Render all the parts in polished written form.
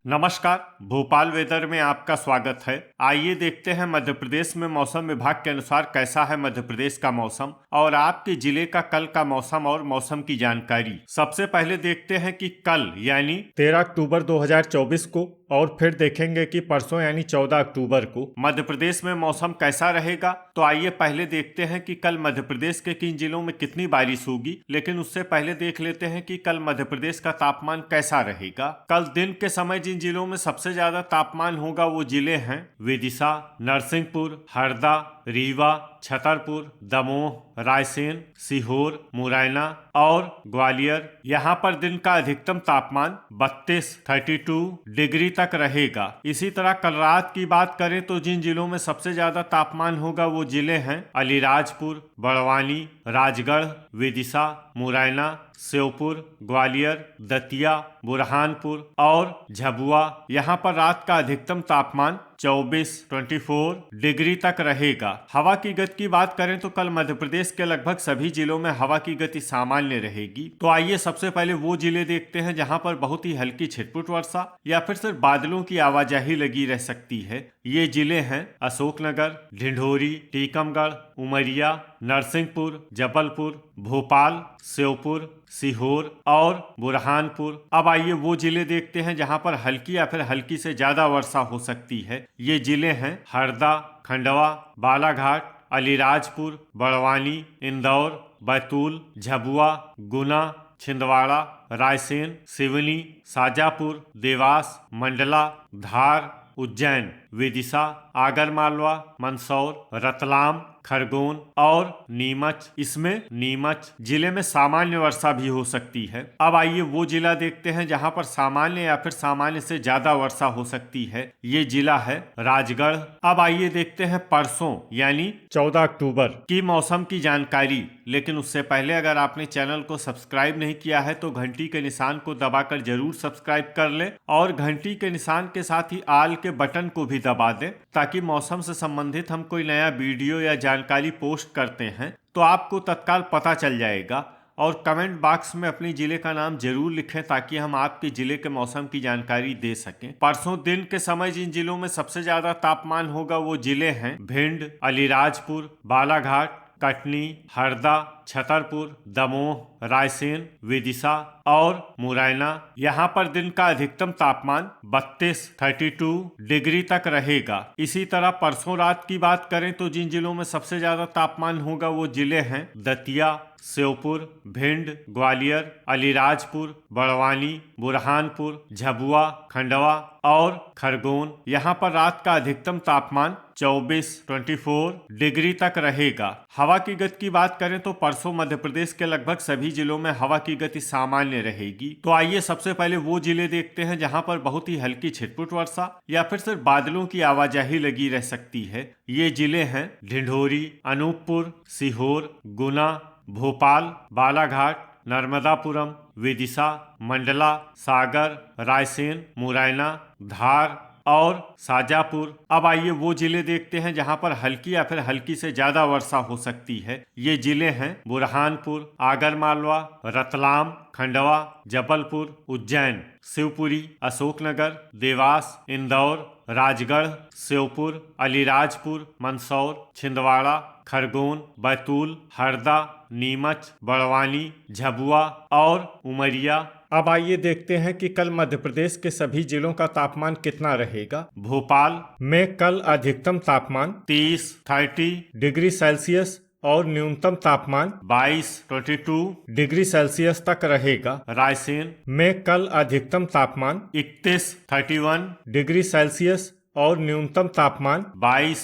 नमस्कार। भोपाल वेदर में आपका स्वागत है। आइए देखते हैं मध्य प्रदेश में मौसम विभाग के अनुसार कैसा है मध्य प्रदेश का मौसम और आपके जिले का कल का मौसम और मौसम की जानकारी। सबसे पहले देखते हैं कि कल यानी 13 अक्टूबर 2024 को और फिर देखेंगे कि परसों यानी 14 अक्टूबर को मध्य प्रदेश में मौसम कैसा रहेगा। तो आइए पहले देखते हैं कि कल मध्य प्रदेश के किन जिलों में कितनी बारिश होगी, लेकिन उससे पहले देख लेते हैं कि कल मध्य प्रदेश का तापमान कैसा रहेगा। कल दिन के समय जिन जिलों में सबसे ज्यादा तापमान होगा वो जिले हैं विदिशा, नरसिंहपुर, हरदा, रीवा, छतरपुर, दमोह, रायसेन, सीहोर, मुरैना और ग्वालियर। यहाँ पर दिन का अधिकतम तापमान 32 डिग्री तक रहेगा। इसी तरह कल रात की बात करें तो जिन जिलों में सबसे ज्यादा तापमान होगा वो जिले हैं अलीराजपुर, बड़वानी, राजगढ़, विदिशा, मुरैना, श्योपुर, ग्वालियर, दतिया, बुरहानपुर और झाबुआ। यहाँ पर रात का अधिकतम तापमान 24 डिग्री तक रहेगा। हवा की गति की बात करें तो कल मध्य प्रदेश के लगभग सभी जिलों में हवा की गति सामान्य रहेगी। तो आइए सबसे पहले वो जिले देखते हैं जहां पर बहुत ही हल्की छिटपुट वर्षा या फिर सिर्फ बादलों की आवाजाही लगी रह सकती है। ये जिले हैं अशोकनगर, ढिंढोरी, टीकमगढ़, उमरिया, नरसिंहपुर, जबलपुर, भोपाल, श्योपुर, सीहोर और बुरहानपुर। अब आइए वो जिले देखते हैं जहां पर हल्की या फिर हल्की से ज्यादा वर्षा हो सकती है। ये जिले हैं हरदा, खंडवा, बालाघाट, अलीराजपुर, बड़वानी, इंदौर, बैतूल, झाबुआ, गुना, छिंदवाड़ा, रायसेन, सिवनी, शाजापुर, देवास, मंडला, धार, उज्जैन, विदिशा, आगरमालवा, मंदसौर, रतलाम, खरगोन और नीमच। इसमें नीमच जिले में सामान्य वर्षा भी हो सकती है। अब आइए वो जिला देखते हैं जहां पर सामान्य या फिर सामान्य से ज्यादा वर्षा हो सकती है। ये जिला है राजगढ़। अब आइए देखते हैं परसों यानी 14 अक्टूबर की मौसम की जानकारी। लेकिन उससे पहले अगर आपने चैनल को सब्सक्राइब नहीं किया है तो घंटी के निशान को दबाकर जरूर सब्सक्राइब कर ले और घंटी के निशान के साथ ही आल के बटन को भी दबा दें ताकि मौसम से संबंधित हम कोई नया वीडियो या जानकारी पोस्ट करते हैं तो आपको तत्काल पता चल जाएगा। और कमेंट बॉक्स में अपने जिले का नाम जरूर लिखें ताकि हम आपके जिले के मौसम की जानकारी दे सकें। परसों दिन के समय जिन जिलों में सबसे ज्यादा तापमान होगा वो जिले हैं भिंड, अलीराजपुर, बालाघाट, कटनी, हरदा, छतरपुर, दमोह, रायसेन, विदिशा और मुरैना। यहाँ पर दिन का अधिकतम तापमान 32 डिग्री तक रहेगा। इसी तरह परसों रात की बात करें तो जिन जिलों में सबसे ज्यादा तापमान होगा वो जिले हैं दतिया, श्योपुर, भिंड, ग्वालियर, अलीराजपुर, बड़वानी, बुरहानपुर, झाबुआ, खंडवा और खरगोन। यहाँ पर रात का अधिकतम तापमान 24 डिग्री तक रहेगा। हवा की गति की बात करें तो परसों मध्य प्रदेश के लगभग सभी जिलों में हवा की गति सामान्य रहेगी। तो आइए सबसे पहले वो जिले देखते हैं जहां पर बहुत ही हल्की छिटपुट वर्षा या फिर सिर्फ बादलों की आवाजाही लगी रह सकती है। ये जिले हैं ढिंढोरी, अनूपपुर, सीहोर, गुना, भोपाल, बालाघाट, नर्मदापुरम, विदिशा, मंडला, सागर, रायसेन, मुरैना, धार और शाजापुर। अब आइए वो जिले देखते हैं जहां पर हल्की या फिर हल्की से ज्यादा वर्षा हो सकती है। ये जिले हैं बुरहानपुर, आगरमालवा, रतलाम, खंडवा, जबलपुर, उज्जैन, शिवपुरी, अशोकनगर, देवास, इंदौर, राजगढ़, श्योपुर, अलीराजपुर, मंदसौर, छिंदवाड़ा, खरगोन, बैतूल, हरदा, नीमच, बड़वानी, झाबुआ और उमरिया। अब आइए देखते हैं कि कल मध्य प्रदेश के सभी जिलों का तापमान कितना रहेगा। भोपाल में कल अधिकतम तापमान 30 डिग्री सेल्सियस और न्यूनतम तापमान 22 डिग्री सेल्सियस तक रहेगा। रायसेन में कल अधिकतम तापमान 31 डिग्री सेल्सियस और न्यूनतम तापमान 22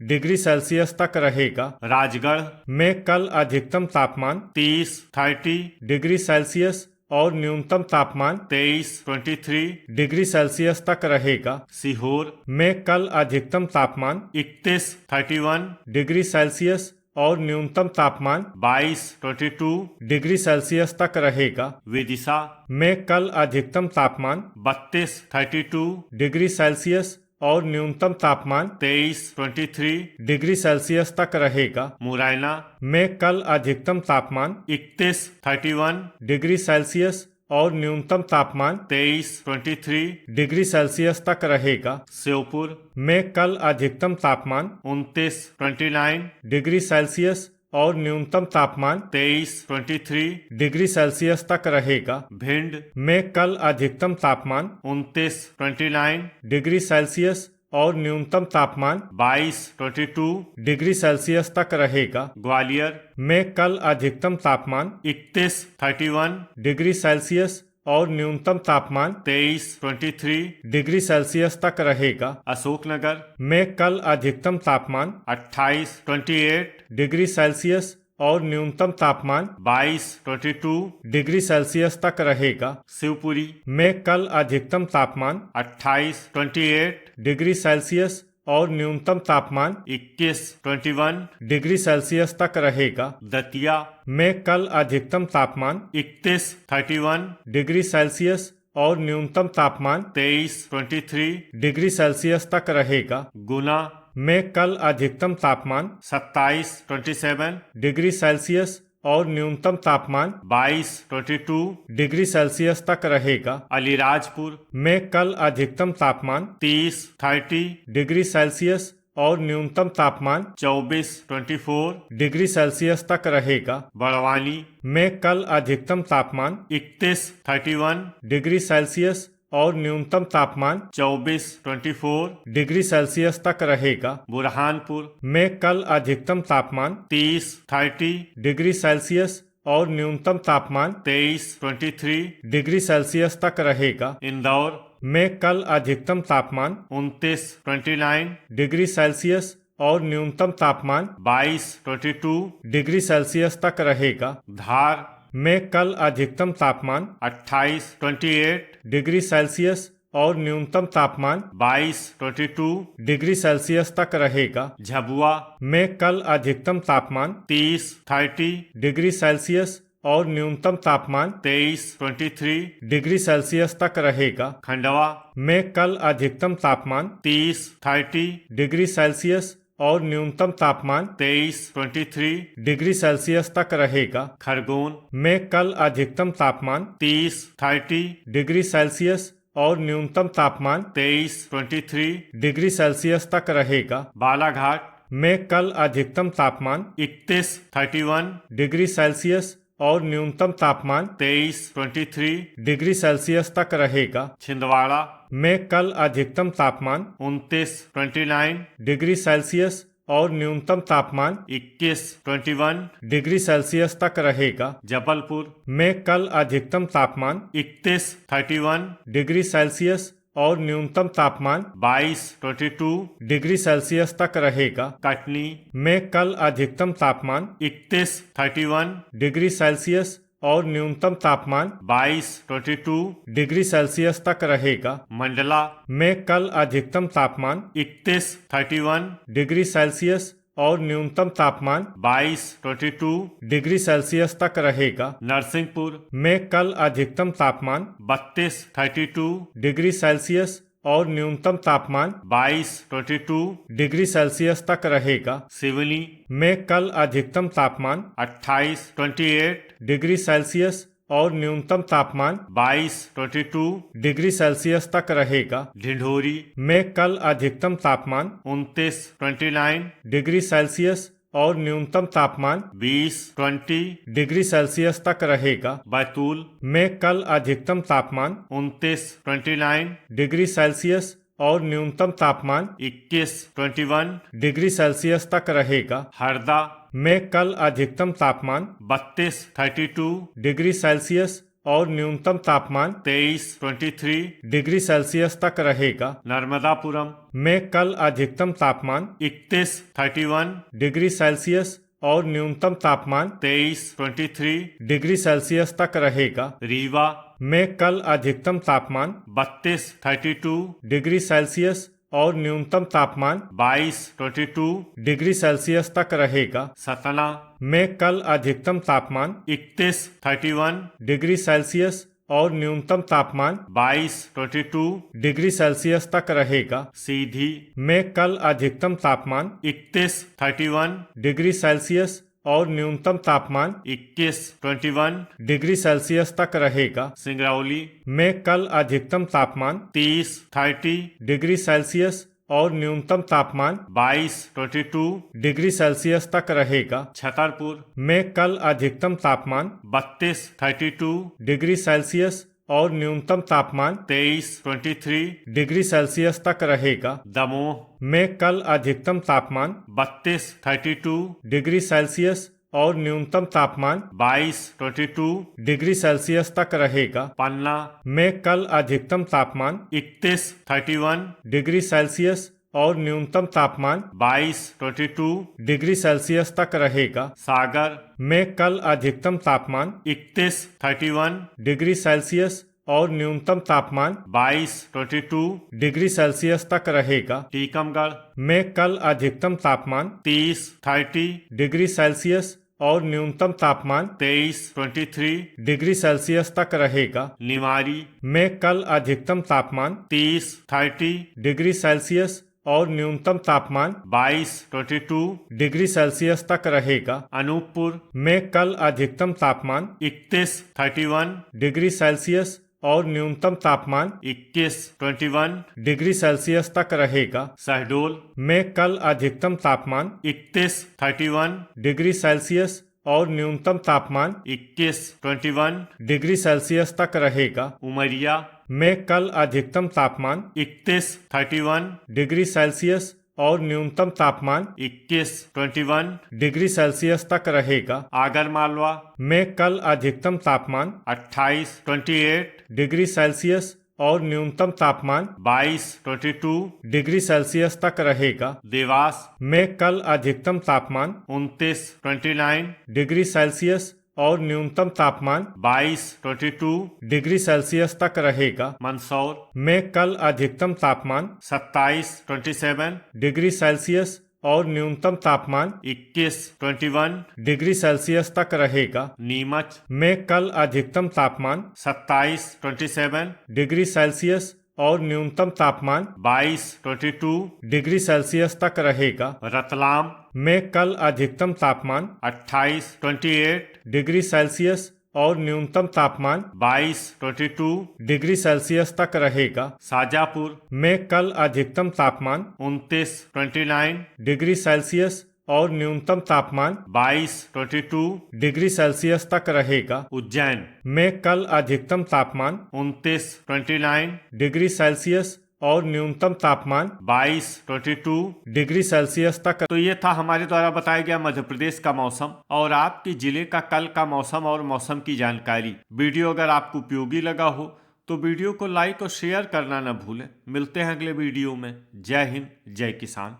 डिग्री सेल्सियस तक रहेगा। राजगढ़ में कल अधिकतम तापमान 30 डिग्री सेल्सियस और न्यूनतम तापमान 23 डिग्री सेल्सियस तक रहेगा। सीहोर में कल अधिकतम तापमान 31 डिग्री सेल्सियस और न्यूनतम तापमान 22 डिग्री सेल्सियस तक रहेगा। विदिशा में कल अधिकतम तापमान 32 डिग्री सेल्सियस और न्यूनतम तापमान 23 डिग्री सेल्सियस तक रहेगा। मुरैना में कल अधिकतम तापमान 31 डिग्री सेल्सियस और न्यूनतम तापमान 23 डिग्री सेल्सियस तक रहेगा। श्योपुर में कल अधिकतम तापमान 29 डिग्री सेल्सियस और न्यूनतम तापमान 23 डिग्री सेल्सियस तक रहेगा। भिंड में कल अधिकतम तापमान 29 डिग्री सेल्सियस और न्यूनतम तापमान 22 डिग्री सेल्सियस तक रहेगा। ग्वालियर में कल अधिकतम तापमान 31 डिग्री सेल्सियस और न्यूनतम तापमान 23 डिग्री सेल्सियस तक रहेगा। अशोकनगर में कल अधिकतम तापमान 28 डिग्री सेल्सियस और न्यूनतम तापमान 22 डिग्री सेल्सियस तक रहेगा। शिवपुरी में कल अधिकतम तापमान 28 डिग्री सेल्सियस और न्यूनतम तापमान 21 डिग्री सेल्सियस तक रहेगा। दतिया में कल अधिकतम तापमान 31 डिग्री सेल्सियस और न्यूनतम तापमान 23 डिग्री सेल्सियस तक रहेगा। गुना में कल अधिकतम तापमान 27 डिग्री सेल्सियस और न्यूनतम तापमान 22 डिग्री सेल्सियस तक रहेगा। अलीराजपुर में कल अधिकतम तापमान 30 डिग्री सेल्सियस और न्यूनतम तापमान 24 डिग्री सेल्सियस तक रहेगा। बड़वानी में कल अधिकतम तापमान 31 डिग्री सेल्सियस और न्यूनतम तापमान 24 डिग्री सेल्सियस तक रहेगा। बुरहानपुर में कल अधिकतम तापमान 30 डिग्री सेल्सियस और न्यूनतम तापमान 23 डिग्री सेल्सियस तक रहेगा। इंदौर में कल अधिकतम तापमान 29 डिग्री सेल्सियस और न्यूनतम तापमान 22 डिग्री सेल्सियस तक रहेगा। धार में कल अधिकतम तापमान 28 डिग्री सेल्सियस और न्यूनतम तापमान 22 डिग्री सेल्सियस तक रहेगा। झाबुआ में कल अधिकतम तापमान 30 डिग्री सेल्सियस और न्यूनतम तापमान 23 डिग्री सेल्सियस तक रहेगा। खंडवा में कल अधिकतम तापमान 30 डिग्री सेल्सियस और न्यूनतम तापमान 23 डिग्री सेल्सियस तक रहेगा। खरगोन में कल अधिकतम तापमान 30 डिग्री सेल्सियस और न्यूनतम तापमान 23 डिग्री सेल्सियस तक रहेगा। बालाघाट में कल अधिकतम तापमान 31 डिग्री सेल्सियस और न्यूनतम तापमान 23 डिग्री सेल्सियस तक रहेगा। छिंदवाड़ा में कल अधिकतम तापमान 29 डिग्री सेल्सियस और न्यूनतम तापमान 21 डिग्री सेल्सियस तक रहेगा। जबलपुर में कल अधिकतम तापमान 31 डिग्री सेल्सियस और न्यूनतम तापमान 22 डिग्री सेल्सियस तक रहेगा। कटनी में कल अधिकतम तापमान 31 डिग्री सेल्सियस और न्यूनतम तापमान 22 डिग्री सेल्सियस तक रहेगा। मंडला में कल अधिकतम तापमान 31 डिग्री सेल्सियस और न्यूनतम तापमान 22 डिग्री सेल्सियस तक रहेगा। नरसिंहपुर में कल अधिकतम तापमान 32 डिग्री सेल्सियस और न्यूनतम तापमान 22 डिग्री सेल्सियस तक रहेगा। सिवनी में कल अधिकतम तापमान 28 डिग्री सेल्सियस और न्यूनतम तापमान 22 डिग्री सेल्सियस तक रहेगा। ढिंढोरी में कल अधिकतम तापमान 29 डिग्री सेल्सियस और न्यूनतम तापमान 20 डिग्री सेल्सियस तक रहेगा। बैतूल में कल अधिकतम तापमान 29 डिग्री सेल्सियस और न्यूनतम तापमान 21 डिग्री सेल्सियस तक रहेगा। हरदा में कल अधिकतम तापमान 32 डिग्री सेल्सियस और न्यूनतम तापमान 23 डिग्री सेल्सियस तक रहेगा। नर्मदापुरम में कल अधिकतम तापमान 31 डिग्री सेल्सियस और न्यूनतम तापमान 23 डिग्री सेल्सियस तक रहेगा। रीवा में कल अधिकतम तापमान 32 डिग्री सेल्सियस और न्यूनतम तापमान 22 डिग्री सेल्सियस तक रहेगा। सतना में कल अधिकतम तापमान 31 डिग्री सेल्सियस और न्यूनतम तापमान 22 डिग्री सेल्सियस तक रहेगा। सीधी में कल अधिकतम तापमान 31 डिग्री सेल्सियस और न्यूनतम तापमान 21 डिग्री सेल्सियस तक रहेगा। सिंगरौली में कल अधिकतम तापमान 30 डिग्री सेल्सियस और न्यूनतम तापमान 22 डिग्री सेल्सियस तक रहेगा। छतरपुर में कल अधिकतम तापमान 32 डिग्री सेल्सियस और न्यूनतम तापमान 23 डिग्री सेल्सियस तक रहेगा। दमोह में कल अधिकतम तापमान 32 डिग्री सेल्सियस और न्यूनतम तापमान 22 डिग्री सेल्सियस तक रहेगा। पन्ना में कल अधिकतम तापमान 31 डिग्री सेल्सियस और न्यूनतम तापमान 22 डिग्री सेल्सियस तक रहेगा। सागर में कल अधिकतम तापमान 31 डिग्री सेल्सियस और न्यूनतम तापमान 22 डिग्री सेल्सियस तक रहेगा। टीकमगढ़ में कल अधिकतम तापमान 30 डिग्री सेल्सियस और न्यूनतम तापमान 23 डिग्री सेल्सियस तक रहेगा। निवाड़ी में कल अधिकतम तापमान 30 डिग्री सेल्सियस और न्यूनतम तापमान 22 डिग्री सेल्सियस तक रहेगा। अनूपपुर में कल अधिकतम तापमान 31 डिग्री सेल्सियस और न्यूनतम तापमान 21 डिग्री सेल्सियस तक रहेगा। शहडोल में कल अधिकतम तापमान 31 डिग्री सेल्सियस और न्यूनतम तापमान 21 डिग्री सेल्सियस तक रहेगा। उमरिया में कल अधिकतम तापमान 31 डिग्री सेल्सियस और न्यूनतम तापमान 21 डिग्री सेल्सियस तक रहेगा। आगरमालवा में कल अधिकतम तापमान 28 डिग्री सेल्सियस और न्यूनतम तापमान 22 डिग्री सेल्सियस तक रहेगा। देवास में कल अधिकतम तापमान 29 डिग्री सेल्सियस और न्यूनतम तापमान 22 डिग्री सेल्सियस तक रहेगा। मंदसौर में कल अधिकतम तापमान 27 डिग्री सेल्सियस और न्यूनतम तापमान 21 डिग्री सेल्सियस तक रहेगा। नीमच में कल अधिकतम तापमान 27 डिग्री सेल्सियस और न्यूनतम तापमान 22 डिग्री सेल्सियस तक रहेगा। रतलाम में कल अधिकतम तापमान 28 डिग्री सेल्सियस और न्यूनतम तापमान 22 डिग्री सेल्सियस तक रहेगा। शाजापुर में कल अधिकतम तापमान 29 डिग्री सेल्सियस और न्यूनतम तापमान 22 डिग्री सेल्सियस तक रहेगा। उज्जैन में कल अधिकतम तापमान 29 डिग्री सेल्सियस और न्यूनतम तापमान 22 डिग्री सेल्सियस तक। तो ये था हमारे द्वारा बताया गया मध्य प्रदेश का मौसम और आपके जिले का कल का मौसम और मौसम की जानकारी। वीडियो अगर आपको उपयोगी लगा हो तो वीडियो को लाइक और शेयर करना न भूलें। मिलते हैं अगले वीडियो में। जय हिंद, जय किसान।